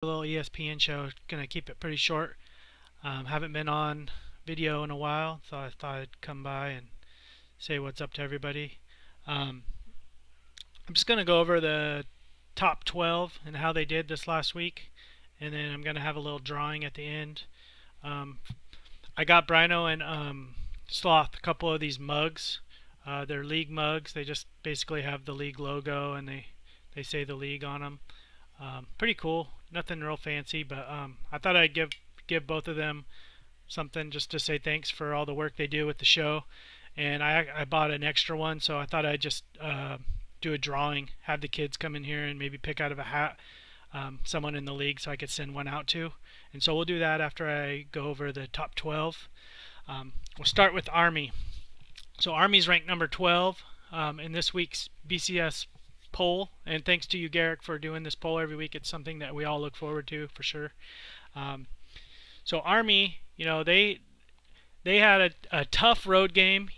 Little ESPN show. Gonna keep it pretty short. Haven't been on video in a while, so I thought I'd come by and say what's up to everybody. Um, I'm just gonna go over the top 12 and how they did this last week, and then I'm gonna have a little drawing at the end. Um, I got Brino and Sloth a couple of these mugs. They're league mugs. They just basically have the league logo and they say the league on them. Pretty cool. Nothing real fancy, but I thought I'd give both of them something just to say thanks for all the work they do with the show. And I bought an extra one, so I thought I'd just do a drawing, have the kids come in here and maybe pick out of a hat someone in the league so I could send one out to. And so we'll do that after I go over the top 12. We'll start with Army. So Army's ranked number 12 in this week's BCS poll, and thanks to you, Garrick, for doing this poll every week. It's something that we all look forward to for sure. So Army, they had a tough road game.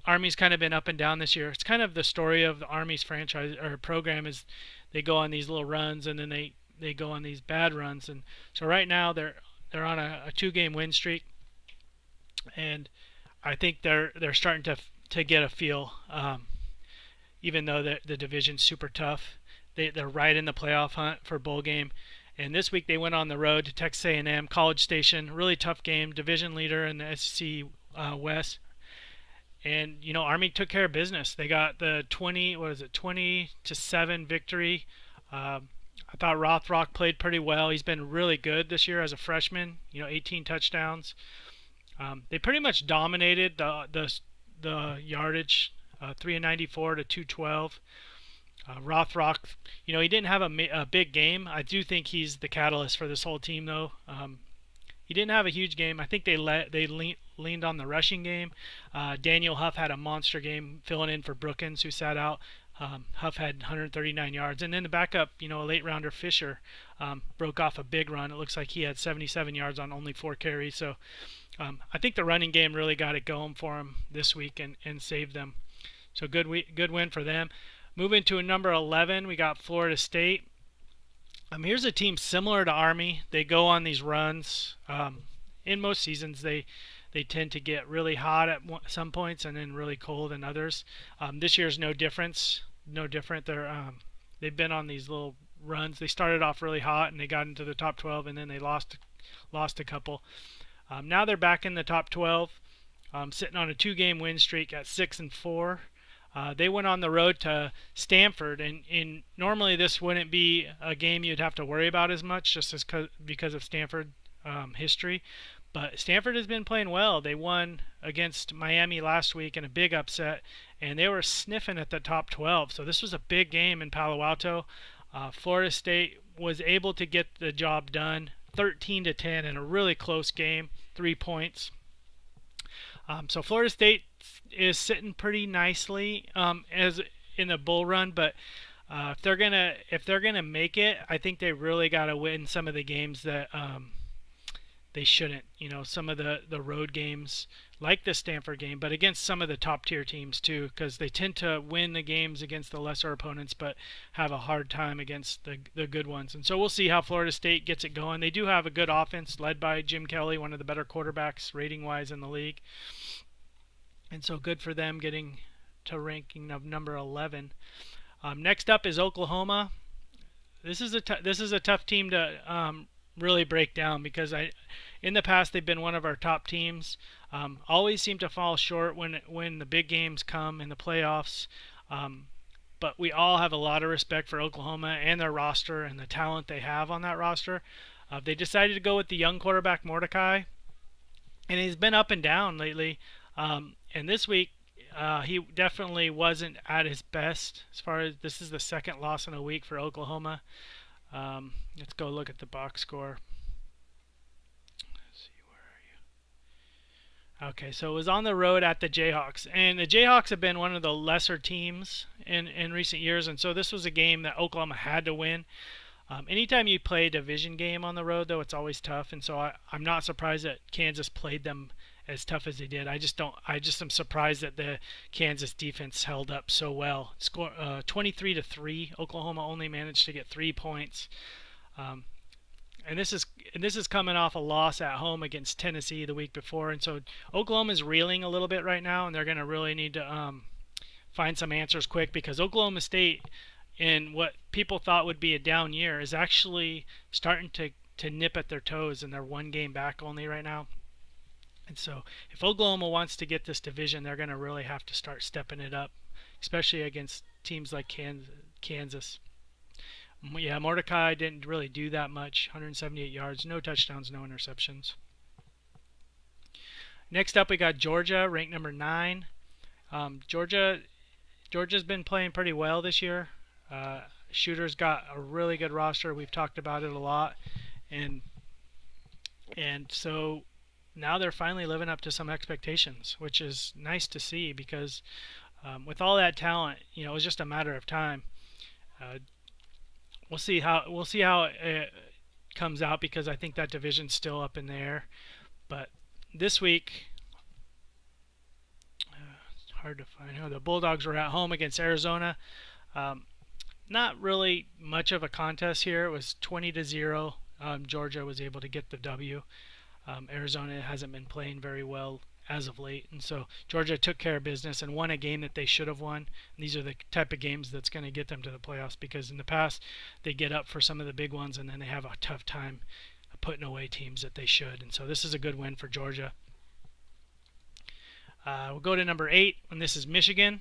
Army's kind of been up and down this year. It's kind of the story of the Army's franchise or program is they go on these little runs and then they go on these bad runs. And so right now they're on a 2-game win streak, and I think they're starting to get a feel. Even though the division's super tough, they're right in the playoff hunt for bowl game. And this week they went on the road to Texas A&M, College Station, really tough game, division leader in the SEC West. And Army took care of business. They got the 20-7 victory. I thought Rothrock played pretty well. He's been really good this year as a freshman. 18 touchdowns. They pretty much dominated the yardage. 394 to 212. Rothrock, he didn't have a big game. I do think he's the catalyst for this whole team, though. He didn't have a huge game. I think they leaned on the rushing game. Daniel Huff had a monster game filling in for Brookins, who sat out. Huff had 139 yards. And then the backup, a late rounder, Fisher, broke off a big run. It looks like he had 77 yards on only 4 carries. So I think the running game really got it going for him this week and saved them. So good win for them. Moving to number 11, we got Florida State. Here's a team similar to Army. They go on these runs. In most seasons, they tend to get really hot at some points and then really cold in others. This year's no different. They've been on these little runs. They started off really hot and they got into the top 12, and then they lost a couple. Now they're back in the top 12, sitting on a 2-game win streak at 6-4. They went on the road to Stanford, and normally this wouldn't be a game you'd have to worry about as much, just because of Stanford history. But Stanford has been playing well. They won against Miami last week in a big upset, and they were sniffing at the top 12. So this was a big game in Palo Alto. Florida State was able to get the job done, 13-10 in a really close game, 3 points. So Florida State is sitting pretty nicely as in the bull run, but if they're gonna make it, I think they really got to win some of the games that they shouldn't. Some of the road games like the Stanford game, but against some of the top tier teams too, because they tend to win the games against the lesser opponents, but have a hard time against the good ones. And so we'll see how Florida State gets it going. They do have a good offense led by Jim Kelly, one of the better quarterbacks rating-wise in the league. And so good for them getting to ranking of number 11. Next up is Oklahoma. This is a tough team to really break down, because in the past they've been one of our top teams. Always seem to fall short when the big games come in the playoffs. But we all have a lot of respect for Oklahoma and their roster and the talent they have on that roster. They decided to go with the young quarterback Mordecai, and he's been up and down lately. And this week, he definitely wasn't at his best. As far as this is the second loss in a week for Oklahoma. Let's go look at the box score. Let's see, where are you? Okay, so it was on the road at the Jayhawks, and the Jayhawks have been one of the lesser teams in recent years, and so this was a game that Oklahoma had to win. Anytime you play a division game on the road, though, it's always tough, and so I'm not surprised that Kansas played them as tough as they did. I just am surprised that the Kansas defense held up so well. Score 23-3. Oklahoma only managed to get 3 points. and this is coming off a loss at home against Tennessee the week before, and so Oklahoma's reeling a little bit right now, and they're going to really need to find some answers quick, because Oklahoma State, in what people thought would be a down year, is actually starting to nip at their toes, and they're one game back only right now. And so if Oklahoma wants to get this division, they're going to really have to start stepping it up, especially against teams like Kansas. Yeah, Mordecai didn't really do that much. 178 yards, no touchdowns, no interceptions. Next up, we got Georgia, ranked number 9. Georgia's been playing pretty well this year. Shooter's got a really good roster. We've talked about it a lot, and so now they're finally living up to some expectations, which is nice to see, because with all that talent, it was just a matter of time. We'll see how it comes out, because I think that division's still up in the air. But this week, it's hard to find. The Bulldogs were at home against Arizona. Not really much of a contest here. It was 20-0. Georgia was able to get the W. Arizona hasn't been playing very well as of late, and so Georgia took care of business and won a game that they should have won. And these are the type of games that's going to get them to the playoffs, because in the past they get up for some of the big ones and then they have a tough time putting away teams that they should. And so this is a good win for Georgia. We'll go to number 8, and this is Michigan.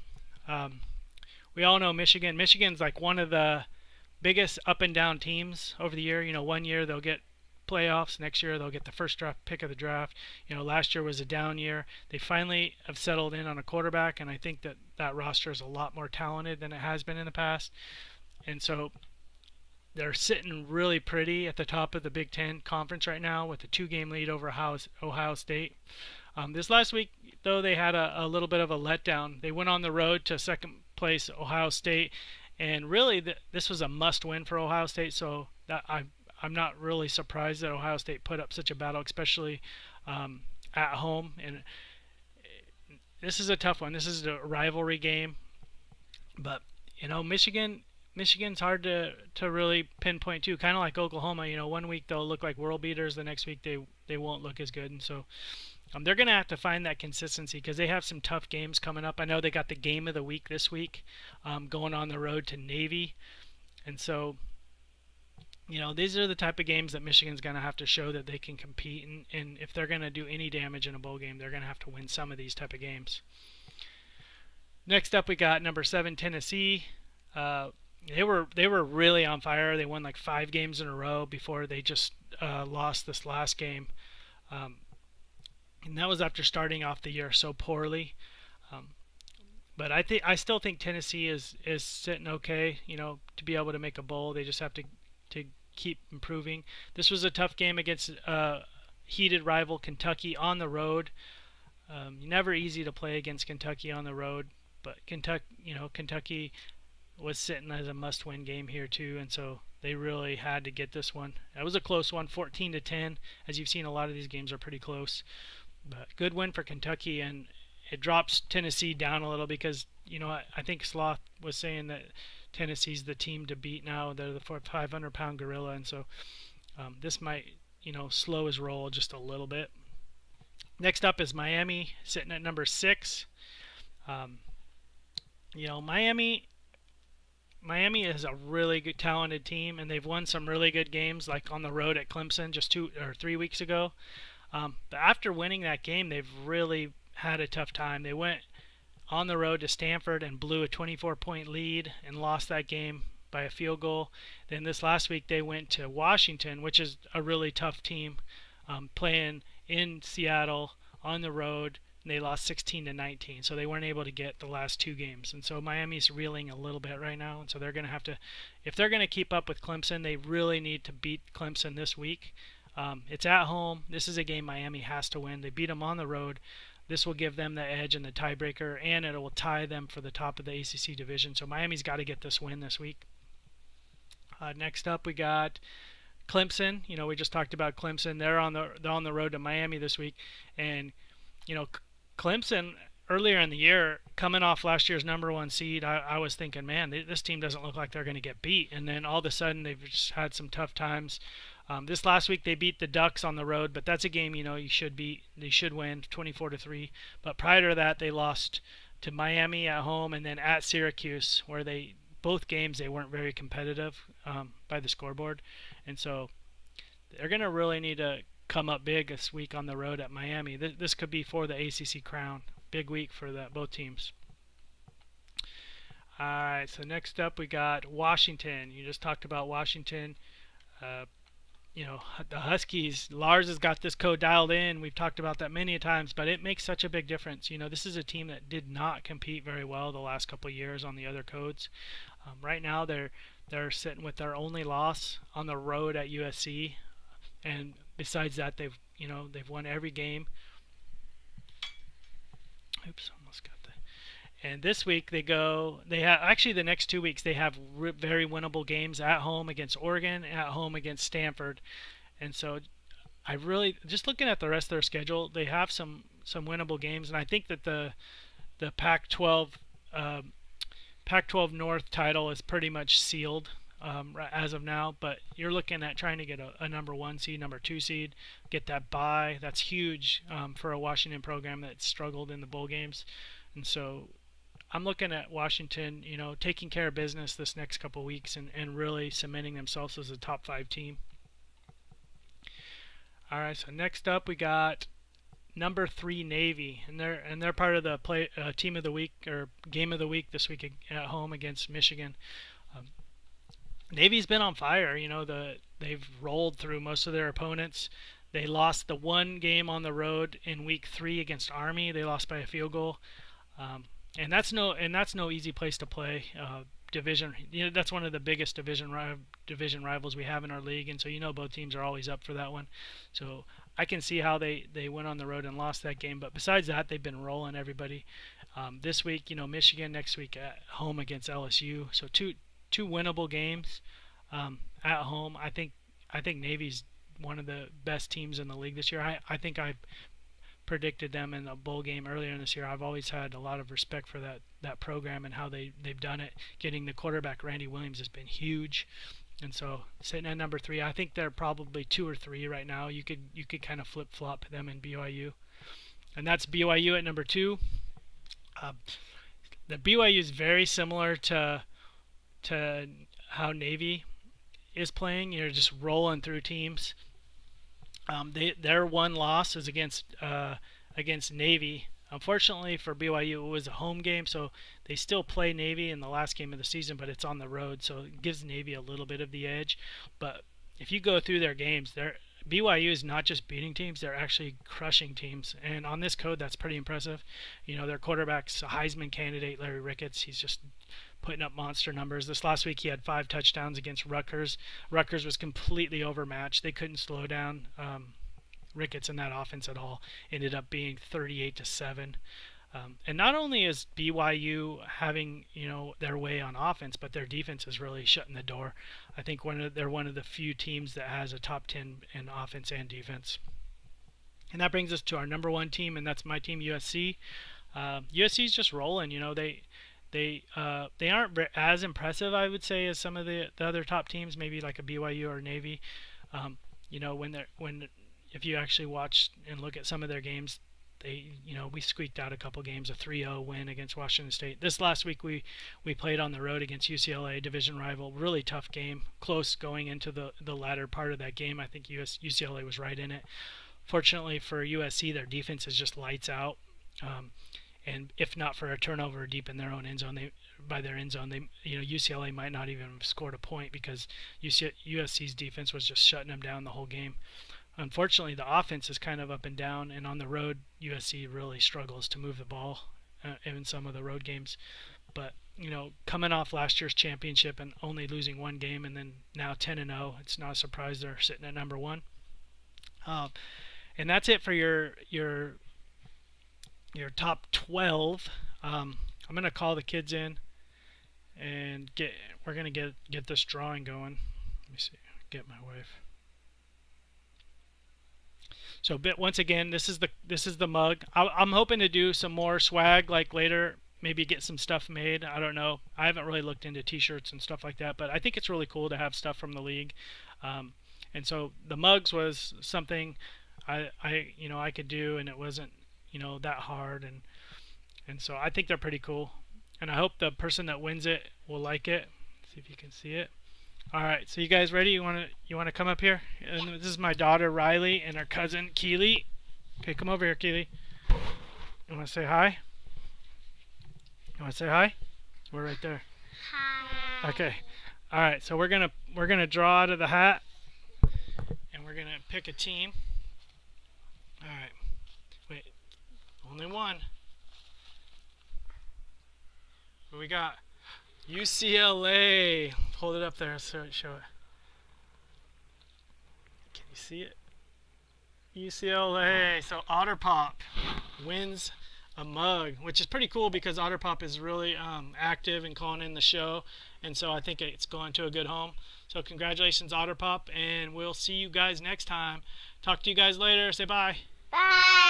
We all know Michigan. Michigan's like one of the biggest up and down teams over the year. One year they'll get playoffs, next year they'll get the first draft pick of the draft. Last year was a down year. They finally have settled in on a quarterback, and I think that roster is a lot more talented than it has been in the past. And so they're sitting really pretty at the top of the Big Ten Conference right now with a 2-game lead over Ohio State. This last week, though, they had a little bit of a letdown. They went on the road to second place Ohio State, and really this was a must-win for Ohio State. So I'm not really surprised that Ohio State put up such a battle, especially at home. And this is a tough one. This is a rivalry game, but Michigan's hard to really pinpoint too. Kind of like Oklahoma. One week they'll look like world beaters, the next week they won't look as good, and so they're going to have to find that consistency, because they have some tough games coming up. I know they got the game of the week this week, going on the road to Navy, and so these are the type of games that Michigan's going to have to show that they can compete, and if they're going to do any damage in a bowl game, they're going to have to win some of these type of games. Next up, we got number 7, Tennessee. They were really on fire. They won like 5 games in a row before they just lost this last game. And that was after starting off the year so poorly. But I still think Tennessee is sitting okay, to be able to make a bowl. They just have to keep improving. This was a tough game against heated rival Kentucky on the road. Never easy to play against Kentucky on the road, but Kentucky was sitting as a must-win game here too, and so they really had to get this one. That was a close one, 14-10. As you've seen, a lot of these games are pretty close. But good win for Kentucky, and it drops Tennessee down a little, because I think Sloth was saying that Tennessee's the team to beat now. They're the 500-pound gorilla, and so this might slow his roll just a little bit. Next up is Miami, sitting at number 6. Miami is a really good, talented team, and they've won some really good games, like on the road at Clemson just 2 or 3 weeks ago. But after winning that game, they've really had a tough time. They went on the road to Stanford and blew a 24-point lead and lost that game by a field goal. Then this last week they went to Washington, which is a really tough team, playing in Seattle on the road, and they lost 16-19. So they weren't able to get the last 2 games. And so Miami's reeling a little bit right now, and so they're going to have to, if they're going to keep up with Clemson, they really need to beat Clemson this week. It's at home. This is a game Miami has to win. They beat them on the road. This will give them the edge and the tiebreaker, and it will tie them for the top of the ACC division. So Miami's got to get this win this week. Next up, we got Clemson. We just talked about Clemson. They're on the road to Miami this week, and Clemson earlier in the year, coming off last year's number one seed, I was thinking, man, this team doesn't look like they're going to get beat. And then all of a sudden, they've just had some tough times. This last week, they beat the Ducks on the road, but that's a game you should beat. They should win 24-3. But prior to that, they lost to Miami at home and then at Syracuse, where both games they weren't very competitive by the scoreboard, and so they're going to really need to come up big this week on the road at Miami. This could be for the ACC crown. Big week for both teams. All right, so next up we got Washington. You just talked about Washington. The Huskies, Lars has got this code dialed in. We've talked about that many times, but it makes such a big difference. This is a team that did not compete very well the last couple of years on the other codes. Right now, they're sitting with their only loss on the road at USC, and besides that, they've won every game. Oops, almost got that. And this week they have actually the next 2 weeks they have very winnable games at home against Oregon, at home against Stanford, and so I really just looking at the rest of their schedule, they have some winnable games, and I think that the Pac-12 Pac-12 North title is pretty much sealed as of now. But you're looking at trying to get a number 1 seed, number 2 seed, get that bye. That's huge for a Washington program that struggled in the bowl games, and so I'm looking at Washington, taking care of business this next couple of weeks and really cementing themselves as a top 5 team. All right, so next up we got number 3 Navy, and they're part of the team of the week or game of the week this week at home against Michigan. Navy's been on fire. They've rolled through most of their opponents. They lost the one game on the road in week 3 against Army. They lost by a field goal. And that's no easy place to play. Division, that's one of the biggest division rivals we have in our league, and so both teams are always up for that one. So I can see how they went on the road and lost that game. But besides that, they've been rolling everybody. This week, Michigan. Next week at home against LSU. So two winnable games at home. I think Navy's one of the best teams in the league this year. I think I predicted them in a bowl game earlier in this year. I've always had a lot of respect for that program and how they've done it. Getting the quarterback Randy Williams has been huge, and so sitting at number 3, I think they're probably 2 or 3 right now. You could kind of flip flop them and BYU, and that's BYU at number 2. The BYU is very similar to how Navy is playing. You're just rolling through teams. Their one loss is against Navy. Unfortunately for BYU, it was a home game, so they still play Navy in the last game of the season, but it's on the road, so it gives Navy a little bit of the edge. But if you go through their games, BYU is not just beating teams, they're actually crushing teams. And on this code, that's pretty impressive. Their quarterback's a Heisman candidate, Larry Ricketts. He's just putting up monster numbers. This last week he had 5 touchdowns against Rutgers. Rutgers was completely overmatched. They couldn't slow down Ricketts in that offense at all. Ended up being 38-7. And not only is BYU having their way on offense, but their defense is really shutting the door. I think they're one of the few teams that has a top 10 in offense and defense. And that brings us to our number 1 team, and that's my team, USC. USC's just rolling. They aren't as impressive, I would say, as some of the other top teams, maybe like a BYU or Navy. If you actually watch and look at some of their games, we squeaked out a couple games, a 3-0 win against Washington State. This last week we played on the road against UCLA, division rival, really tough game, close going into the latter part of that game. I think UCLA was right in it. Fortunately for USC, their defense is just lights out. And if not for a turnover deep in their own end zone, UCLA might not even have scored a point because USC's defense was just shutting them down the whole game. Unfortunately, the offense is kind of up and down, and on the road, USC really struggles to move the ball in some of the road games. But coming off last year's championship and only losing 1 game, and then now 10-0, it's not a surprise they're sitting at number 1. And that's it for your top 12. I'm gonna call the kids in and we're gonna get this drawing going. Let me see, get my wife. So, once again, this is the mug. I'm hoping to do some more swag like later. Maybe get some stuff made. I don't know. I haven't really looked into T-shirts and stuff like that, but I think it's really cool to have stuff from the league. And so the mugs was something I could do, and it wasn't that hard, and so I think they're pretty cool. And I hope the person that wins it will like it. See if you can see it. All right, so you guys ready? You wanna come up here? And this is my daughter Riley and her cousin Keely. Okay, come over here, Keely. You wanna say hi? You wanna say hi? We're right there. Hi. Okay. All right, so we're gonna draw out of the hat, and we're gonna pick a team. All right. Wait, only one. What we got? UCLA. Hold it up there so show it. Can you see it? UCLA. So OtterPop wins a mug, which is pretty cool because OtterPop is really active and calling in the show, and so I think it's going to a good home. So congratulations, OtterPop, and we'll see you guys next time. Talk to you guys later. Say bye. Bye.